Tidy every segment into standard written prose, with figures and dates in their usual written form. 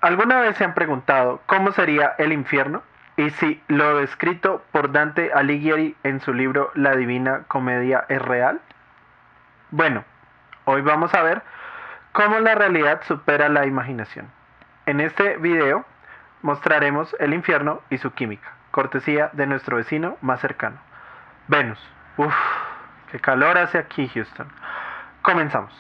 ¿Alguna vez se han preguntado cómo sería el infierno? Y si lo descrito por Dante Alighieri en su libro La Divina Comedia es real. Bueno, hoy vamos a ver cómo la realidad supera la imaginación. En este video mostraremos el infierno y su química, cortesía de nuestro vecino más cercano, Venus. Uf, qué calor hace aquí, Houston. Comenzamos.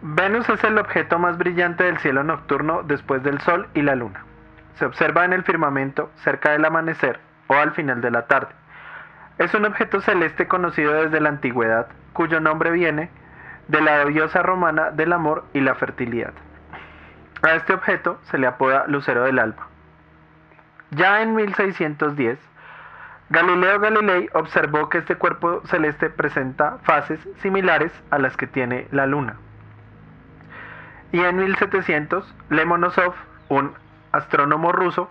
Venus es el objeto más brillante del cielo nocturno después del Sol y la Luna. Se observa en el firmamento cerca del amanecer o al final de la tarde. Es un objeto celeste conocido desde la antigüedad, cuyo nombre viene de la diosa romana del amor y la fertilidad. A este objeto se le apoda lucero del alba. Ya en 1610, Galileo Galilei observó que este cuerpo celeste presenta fases similares a las que tiene la Luna. Y en 1700, Lomonosov, un astrónomo ruso,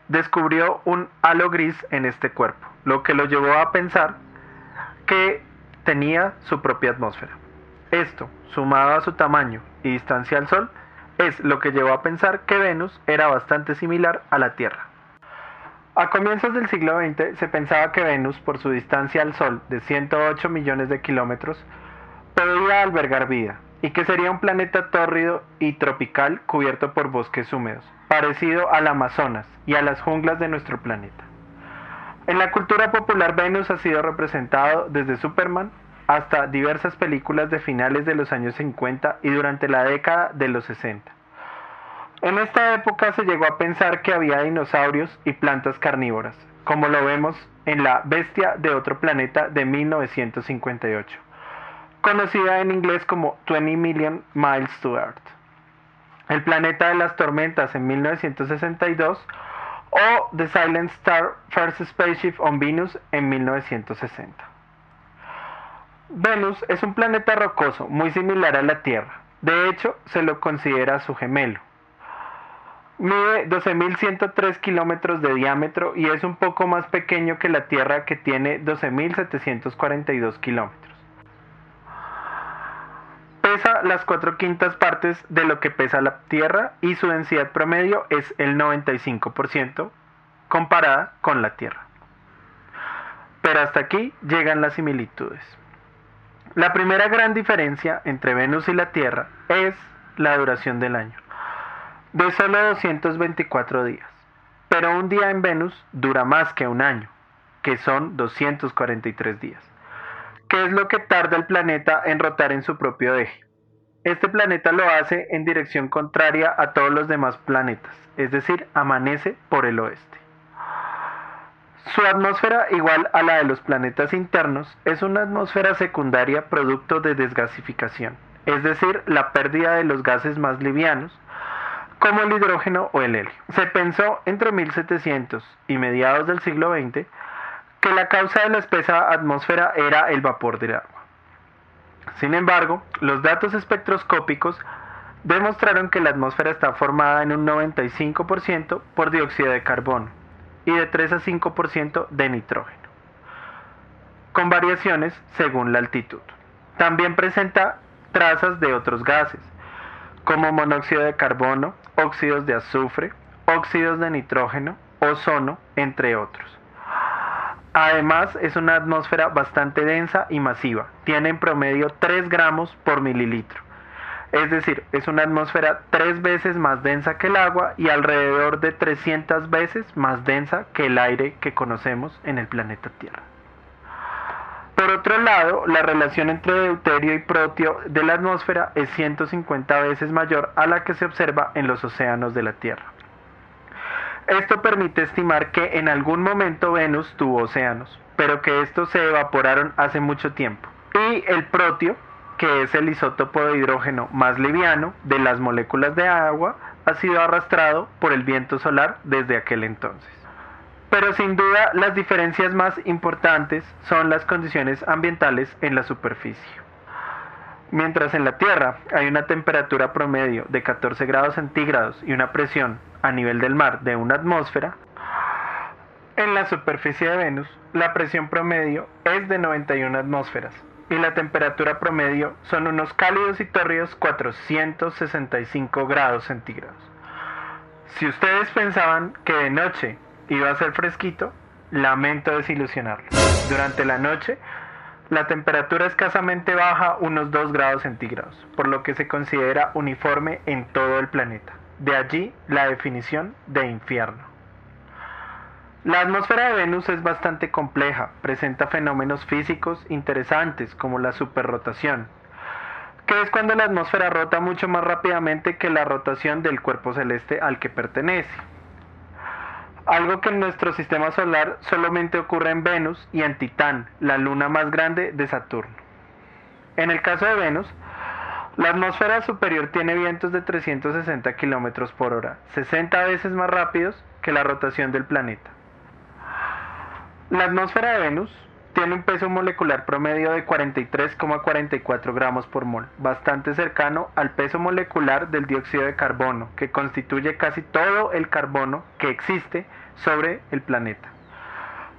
descubrió un halo gris en este cuerpo, lo que lo llevó a pensar que tenía su propia atmósfera. Esto, sumado a su tamaño y distancia al Sol, es lo que llevó a pensar que Venus era bastante similar a la Tierra. A comienzos del siglo XX se pensaba que Venus, por su distancia al Sol de 108 millones de kilómetros, podría albergar vida, y que sería un planeta tórrido y tropical cubierto por bosques húmedos, parecido al Amazonas y a las junglas de nuestro planeta. En la cultura popular, Venus ha sido representado desde Superman hasta diversas películas de finales de los años 50 y durante la década de los 60. En esta época se llegó a pensar que había dinosaurios y plantas carnívoras, como lo vemos en La Bestia de otro planeta de 1958. Conocida en inglés como 20 Million Miles to Earth, El planeta de las tormentas en 1962 o The Silent Star First Spaceship on Venus en 1960. Venus es un planeta rocoso muy similar a la Tierra, de hecho se lo considera su gemelo. Mide 12.103 kilómetros de diámetro y es un poco más pequeño que la Tierra, que tiene 12.742 kilómetros. Pesa las 4/5 partes de lo que pesa la Tierra y su densidad promedio es el 95% comparada con la Tierra. Pero hasta aquí llegan las similitudes. La primera gran diferencia entre Venus y la Tierra es la duración del año, de solo 224 días. Pero un día en Venus dura más que un año, que son 243 días. ¿Qué es lo que tarda el planeta en rotar en su propio eje? Este planeta lo hace en dirección contraria a todos los demás planetas, es decir, amanece por el oeste. Su atmósfera, igual a la de los planetas internos, es una atmósfera secundaria producto de desgasificación, es decir, la pérdida de los gases más livianos, como el hidrógeno o el helio. Se pensó entre 1700 y mediados del siglo XX que la causa de la espesa atmósfera era el vapor del agua. Sin embargo, los datos espectroscópicos demostraron que la atmósfera está formada en un 95% por dióxido de carbono y de 3 a 5% de nitrógeno, con variaciones según la altitud. También presenta trazas de otros gases, como monóxido de carbono, óxidos de azufre, óxidos de nitrógeno, ozono, entre otros. Además, es una atmósfera bastante densa y masiva. Tiene en promedio 3 gramos por mililitro. Es decir, es una atmósfera 3 veces más densa que el agua y alrededor de 300 veces más densa que el aire que conocemos en el planeta Tierra. Por otro lado, la relación entre deuterio y protio de la atmósfera es 150 veces mayor a la que se observa en los océanos de la Tierra. Esto permite estimar que en algún momento Venus tuvo océanos, pero que estos se evaporaron hace mucho tiempo. Y el protio, que es el isótopo de hidrógeno más liviano de las moléculas de agua, ha sido arrastrado por el viento solar desde aquel entonces. Pero sin duda las diferencias más importantes son las condiciones ambientales en la superficie. Mientras en la Tierra hay una temperatura promedio de 14 grados centígrados y una presión a nivel del mar de una atmósfera, En la superficie de Venus, la presión promedio es de 91 atmósferas y la temperatura promedio son unos cálidos y tórridos 465 grados centígrados. Si ustedes pensaban que de noche iba a ser fresquito, lamento desilusionarlos. Durante la noche, la temperatura escasamente baja unos 2 grados centígrados, por lo que se considera uniforme en todo el planeta. De allí la definición de infierno. La atmósfera de Venus es bastante compleja, presenta fenómenos físicos interesantes como la superrotación, que es cuando la atmósfera rota mucho más rápidamente que la rotación del cuerpo celeste al que pertenece. Algo que en nuestro sistema solar solamente ocurre en Venus y en Titán, la luna más grande de Saturno. En el caso de Venus, la atmósfera superior tiene vientos de 360 km por hora, 60 veces más rápidos que la rotación del planeta. La atmósfera de Venus tiene un peso molecular promedio de 43,44 gramos por mol, bastante cercano al peso molecular del dióxido de carbono, que constituye casi todo el carbono que existe sobre el planeta.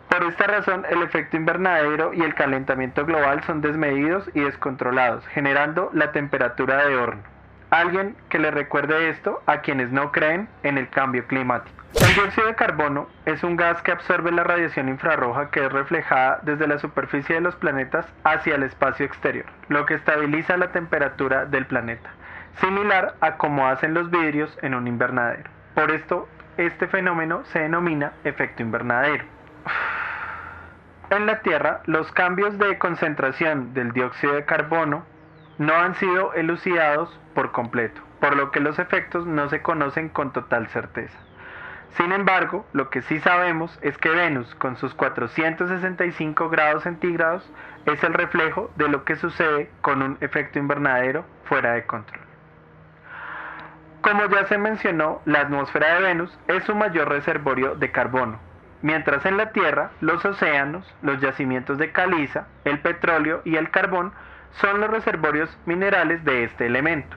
Por esta razón, el efecto invernadero y el calentamiento global son desmedidos y descontrolados, generando la temperatura de horno. Alguien que le recuerde esto a quienes no creen en el cambio climático. El dióxido de carbono es un gas que absorbe la radiación infrarroja que es reflejada desde la superficie de los planetas hacia el espacio exterior, lo que estabiliza la temperatura del planeta, similar a como hacen los vidrios en un invernadero. Por esto, este fenómeno se denomina efecto invernadero. En la Tierra, los cambios de concentración del dióxido de carbono no han sido elucidados por completo, por lo que los efectos no se conocen con total certeza. Sin embargo, lo que sí sabemos es que Venus, con sus 465 grados centígrados, es el reflejo de lo que sucede con un efecto invernadero fuera de control. Como ya se mencionó, la atmósfera de Venus es su mayor reservorio de carbono, mientras en la Tierra los océanos, los yacimientos de caliza, el petróleo y el carbón son los reservorios minerales de este elemento.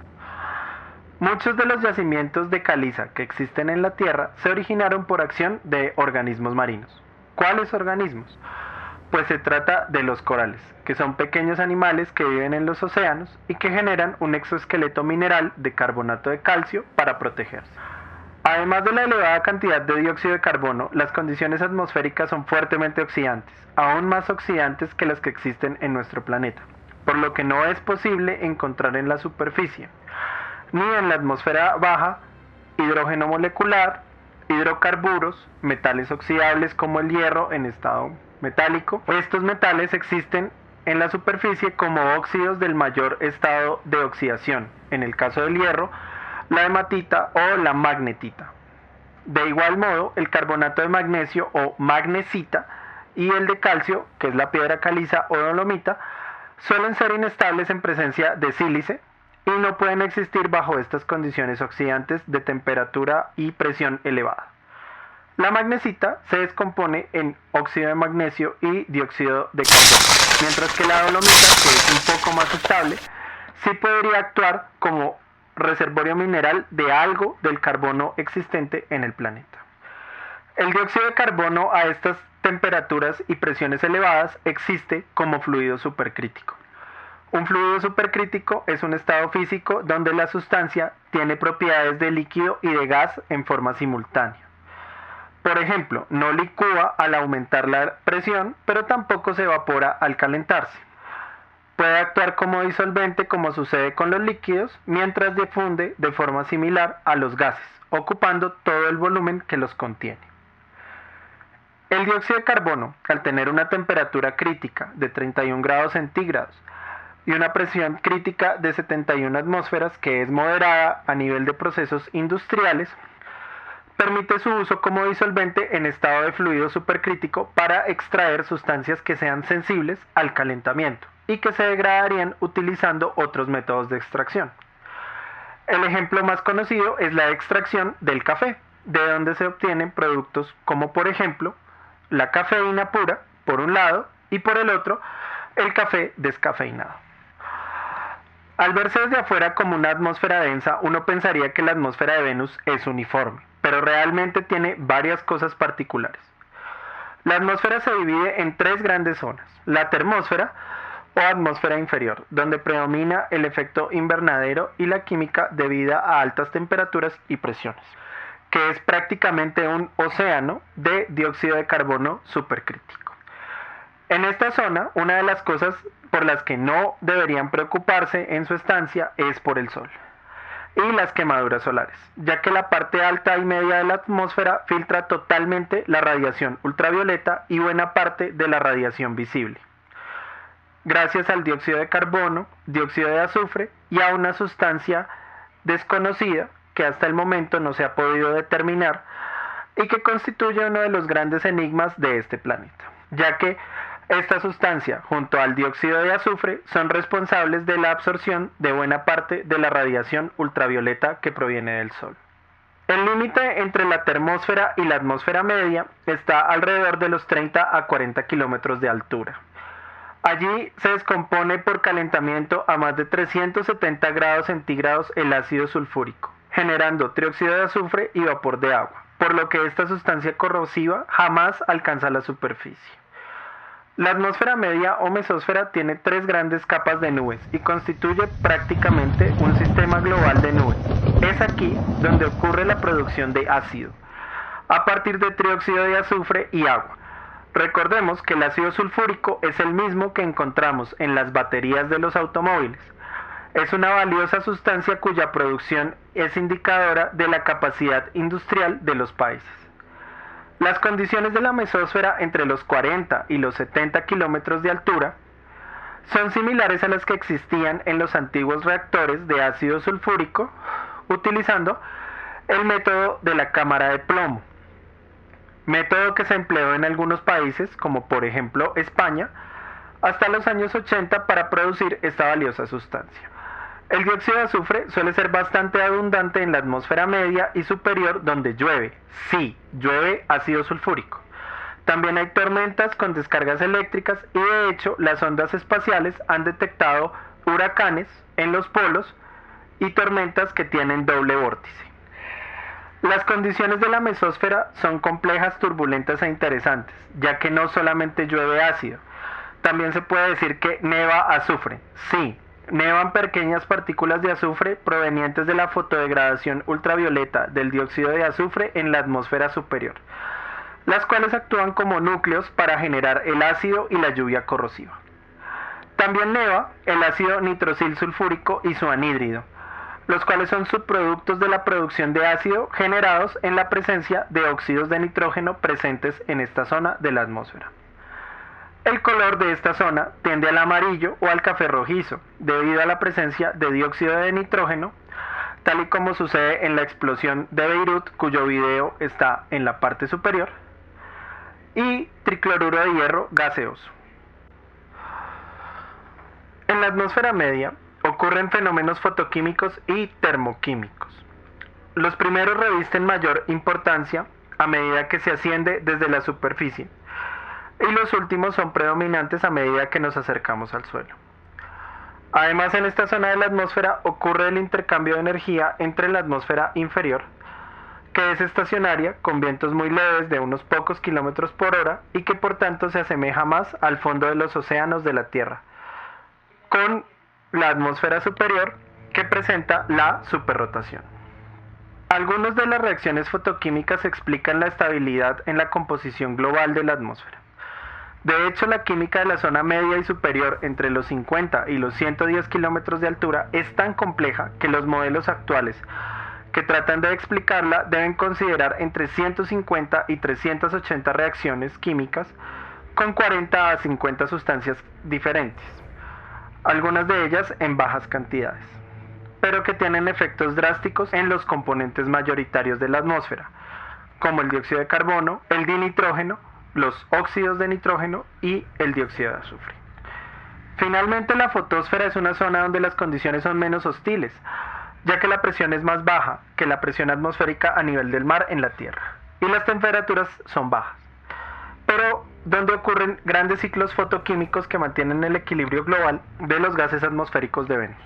Muchos de los yacimientos de caliza que existen en la Tierra se originaron por acción de organismos marinos. ¿Cuáles organismos? Pues se trata de los corales, que son pequeños animales que viven en los océanos y que generan un exoesqueleto mineral de carbonato de calcio para protegerse. Además de la elevada cantidad de dióxido de carbono, las condiciones atmosféricas son fuertemente oxidantes, aún más oxidantes que las que existen en nuestro planeta, por lo que no es posible encontrar en la superficie ni en la atmósfera baja hidrógeno molecular, hidrocarburos, metales oxidables como el hierro en estado metálico. Estos metales existen en la superficie como óxidos del mayor estado de oxidación, en el caso del hierro, la hematita o la magnetita. De igual modo, el carbonato de magnesio o magnesita y el de calcio, que es la piedra caliza o dolomita, suelen ser inestables en presencia de sílice, y no pueden existir bajo estas condiciones oxidantes de temperatura y presión elevada. La magnesita se descompone en óxido de magnesio y dióxido de carbono, mientras que la dolomita, que es un poco más estable, sí podría actuar como reservorio mineral de algo del carbono existente en el planeta. El dióxido de carbono a estas temperaturas y presiones elevadas existe como fluido supercrítico. Un fluido supercrítico es un estado físico donde la sustancia tiene propiedades de líquido y de gas en forma simultánea. Por ejemplo, no licúa al aumentar la presión, pero tampoco se evapora al calentarse. Puede actuar como disolvente como sucede con los líquidos, mientras difunde de forma similar a los gases, ocupando todo el volumen que los contiene. El dióxido de carbono, al tener una temperatura crítica de 31 grados centígrados, y una presión crítica de 71 atmósferas, que es moderada a nivel de procesos industriales, permite su uso como disolvente en estado de fluido supercrítico para extraer sustancias que sean sensibles al calentamiento y que se degradarían utilizando otros métodos de extracción. El ejemplo más conocido es la extracción del café, de donde se obtienen productos como por ejemplo la cafeína pura, por un lado, y por el otro, el café descafeinado. Al verse desde afuera como una atmósfera densa, uno pensaría que la atmósfera de Venus es uniforme, pero realmente tiene varias cosas particulares. La atmósfera se divide en tres grandes zonas: la termósfera o atmósfera inferior, donde predomina el efecto invernadero y la química debida a altas temperaturas y presiones, que es prácticamente un océano de dióxido de carbono supercrítico. En esta zona, una de las cosas por las que no deberían preocuparse en su estancia es por el sol y las quemaduras solares, ya que la parte alta y media de la atmósfera filtra totalmente la radiación ultravioleta y buena parte de la radiación visible, gracias al dióxido de carbono, dióxido de azufre y a una sustancia desconocida que hasta el momento no se ha podido determinar y que constituye uno de los grandes enigmas de este planeta, ya que esta sustancia, junto al dióxido de azufre, son responsables de la absorción de buena parte de la radiación ultravioleta que proviene del Sol. El límite entre la termósfera y la atmósfera media está alrededor de los 30 a 40 kilómetros de altura. Allí se descompone por calentamiento a más de 370 grados centígrados el ácido sulfúrico, generando trióxido de azufre y vapor de agua, por lo que esta sustancia corrosiva jamás alcanza la superficie. La atmósfera media o mesósfera tiene tres grandes capas de nubes y constituye prácticamente un sistema global de nubes. Es aquí donde ocurre la producción de ácido, a partir de trióxido de azufre y agua. Recordemos que el ácido sulfúrico es el mismo que encontramos en las baterías de los automóviles. Es una valiosa sustancia cuya producción es indicadora de la capacidad industrial de los países. Las condiciones de la mesósfera entre los 40 y los 70 kilómetros de altura son similares a las que existían en los antiguos reactores de ácido sulfúrico, utilizando el método de la cámara de plomo, método que se empleó en algunos países, como por ejemplo España, hasta los años 80 para producir esta valiosa sustancia. El dióxido de azufre suele ser bastante abundante en la atmósfera media y superior, donde llueve. Sí, llueve ácido sulfúrico. También hay tormentas con descargas eléctricas y de hecho las ondas espaciales han detectado huracanes en los polos y tormentas que tienen doble vórtice. Las condiciones de la mesósfera son complejas, turbulentas e interesantes, ya que no solamente llueve ácido, también se puede decir que neva azufre. Sí, nevan pequeñas partículas de azufre provenientes de la fotodegradación ultravioleta del dióxido de azufre en la atmósfera superior, las cuales actúan como núcleos para generar el ácido y la lluvia corrosiva. También neva el ácido nitrosil sulfúrico y su anhídrido, los cuales son subproductos de la producción de ácido generados en la presencia de óxidos de nitrógeno presentes en esta zona de la atmósfera. El color de esta zona tiende al amarillo o al café rojizo, debido a la presencia de dióxido de nitrógeno, tal y como sucede en la explosión de Beirut, cuyo video está en la parte superior, y tricloruro de hierro gaseoso. En la atmósfera media ocurren fenómenos fotoquímicos y termoquímicos. Los primeros revisten mayor importancia a medida que se asciende desde la superficie, y los últimos son predominantes a medida que nos acercamos al suelo. Además, en esta zona de la atmósfera ocurre el intercambio de energía entre la atmósfera inferior, que es estacionaria, con vientos muy leves de unos pocos kilómetros por hora y que por tanto se asemeja más al fondo de los océanos de la Tierra, con la atmósfera superior, que presenta la superrotación. Algunas de las reacciones fotoquímicas explican la estabilidad en la composición global de la atmósfera. De hecho, la química de la zona media y superior entre los 50 y los 110 kilómetros de altura es tan compleja que los modelos actuales que tratan de explicarla deben considerar entre 150 y 380 reacciones químicas con 40 a 50 sustancias diferentes, algunas de ellas en bajas cantidades, pero que tienen efectos drásticos en los componentes mayoritarios de la atmósfera, como el dióxido de carbono, el dinitrógeno, los óxidos de nitrógeno y el dióxido de azufre. Finalmente, la fotosfera es una zona donde las condiciones son menos hostiles, ya que la presión es más baja que la presión atmosférica a nivel del mar en la Tierra, y las temperaturas son bajas, pero donde ocurren grandes ciclos fotoquímicos que mantienen el equilibrio global de los gases atmosféricos de Venus.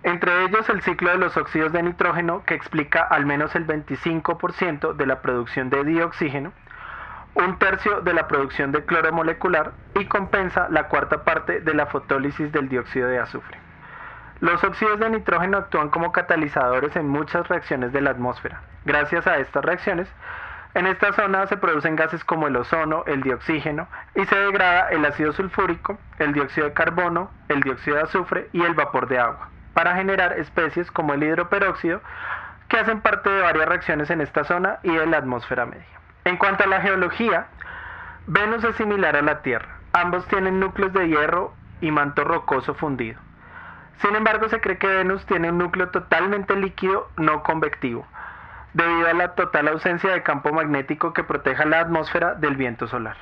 Entre ellos el ciclo de los óxidos de nitrógeno, que explica al menos el 25% de la producción de dioxígeno, 1/3 de la producción de cloro molecular y compensa la 1/4 parte de la fotólisis del dióxido de azufre. Los óxidos de nitrógeno actúan como catalizadores en muchas reacciones de la atmósfera. Gracias a estas reacciones, en esta zona se producen gases como el ozono, el dioxígeno, y se degrada el ácido sulfúrico, el dióxido de carbono, el dióxido de azufre y el vapor de agua, para generar especies como el hidroperóxido, que hacen parte de varias reacciones en esta zona y de la atmósfera media. En cuanto a la geología, Venus es similar a la Tierra. Ambos tienen núcleos de hierro y manto rocoso fundido. Sin embargo, se cree que Venus tiene un núcleo totalmente líquido no convectivo, debido a la total ausencia de campo magnético que proteja la atmósfera del viento solar.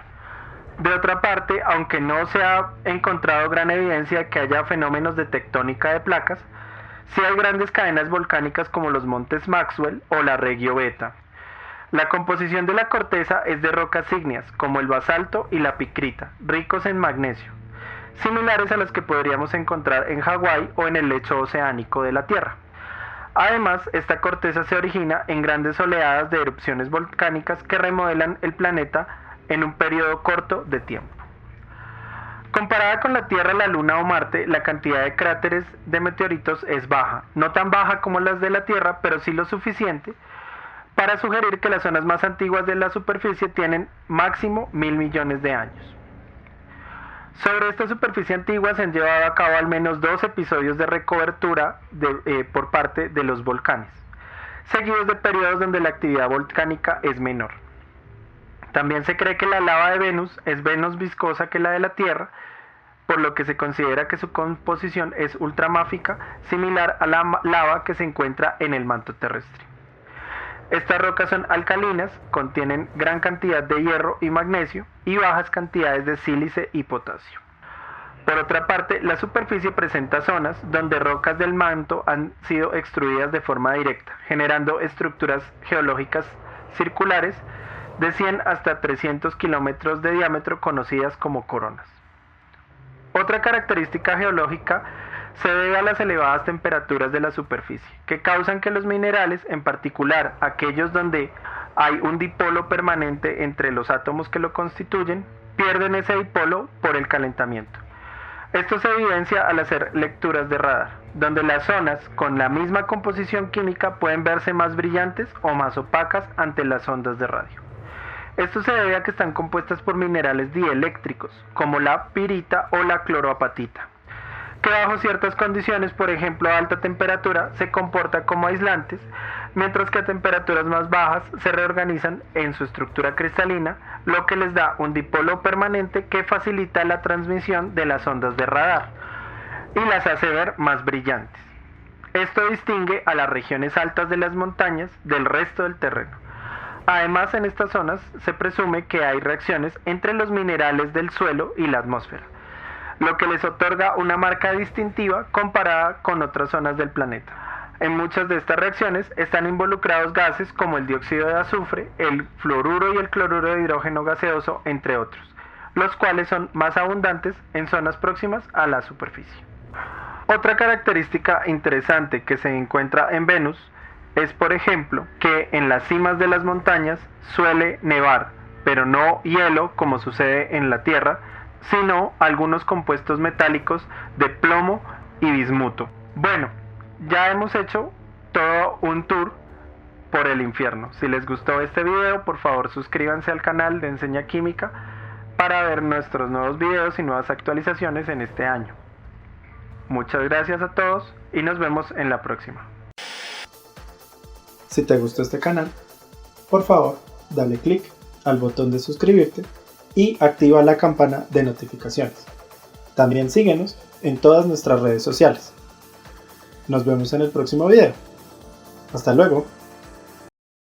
De otra parte, aunque no se ha encontrado gran evidencia de que haya fenómenos de tectónica de placas, sí hay grandes cadenas volcánicas como los montes Maxwell o la Regio Beta. La composición de la corteza es de rocas ígneas, como el basalto y la picrita, ricos en magnesio, similares a las que podríamos encontrar en Hawái o en el lecho oceánico de la Tierra. Además, esta corteza se origina en grandes oleadas de erupciones volcánicas que remodelan el planeta en un periodo corto de tiempo. Comparada con la Tierra, la Luna o Marte, la cantidad de cráteres de meteoritos es baja, no tan baja como las de la Tierra, pero sí lo suficiente para sugerir que las zonas más antiguas de la superficie tienen máximo 1.000 millones de años. Sobre esta superficie antigua se han llevado a cabo al menos 2 episodios de recobertura por parte de los volcanes, seguidos de periodos donde la actividad volcánica es menor. También se cree que la lava de Venus es menos viscosa que la de la Tierra, por lo que se considera que su composición es ultramáfica, similar a la lava que se encuentra en el manto terrestre. Estas rocas son alcalinas, contienen gran cantidad de hierro y magnesio y bajas cantidades de sílice y potasio. Por otra parte, la superficie presenta zonas donde rocas del manto han sido extruidas de forma directa, generando estructuras geológicas circulares de 100 hasta 300 kilómetros de diámetro conocidas como coronas. Otra característica geológica se debe a las elevadas temperaturas de la superficie, que causan que los minerales, en particular aquellos donde hay un dipolo permanente entre los átomos que lo constituyen, pierden ese dipolo por el calentamiento. Esto se evidencia al hacer lecturas de radar, donde las zonas con la misma composición química pueden verse más brillantes o más opacas ante las ondas de radio. Esto se debe a que están compuestas por minerales dieléctricos, como la pirita o la cloroapatita, que bajo ciertas condiciones, por ejemplo a alta temperatura, se comportan como aislantes, mientras que a temperaturas más bajas se reorganizan en su estructura cristalina, lo que les da un dipolo permanente que facilita la transmisión de las ondas de radar y las hace ver más brillantes. Esto distingue a las regiones altas de las montañas del resto del terreno. Además, en estas zonas se presume que hay reacciones entre los minerales del suelo y la atmósfera, lo que les otorga una marca distintiva comparada con otras zonas del planeta. En muchas de estas reacciones están involucrados gases como el dióxido de azufre, el fluoruro y el cloruro de hidrógeno gaseoso, entre otros, los cuales son más abundantes en zonas próximas a la superficie. Otra característica interesante que se encuentra en Venus es, por ejemplo, que en las cimas de las montañas suele nevar, pero no hielo como sucede en la Tierra, sino algunos compuestos metálicos de plomo y bismuto. Bueno, ya hemos hecho todo un tour por el infierno. Si les gustó este video, por favor suscríbanse al canal de Enseña Química para ver nuestros nuevos videos y nuevas actualizaciones en este año. Muchas gracias a todos y nos vemos en la próxima. Si te gustó este canal, por favor, dale click al botón de suscribirte y activa la campana de notificaciones. También síguenos en todas nuestras redes sociales. Nos vemos en el próximo video. Hasta luego.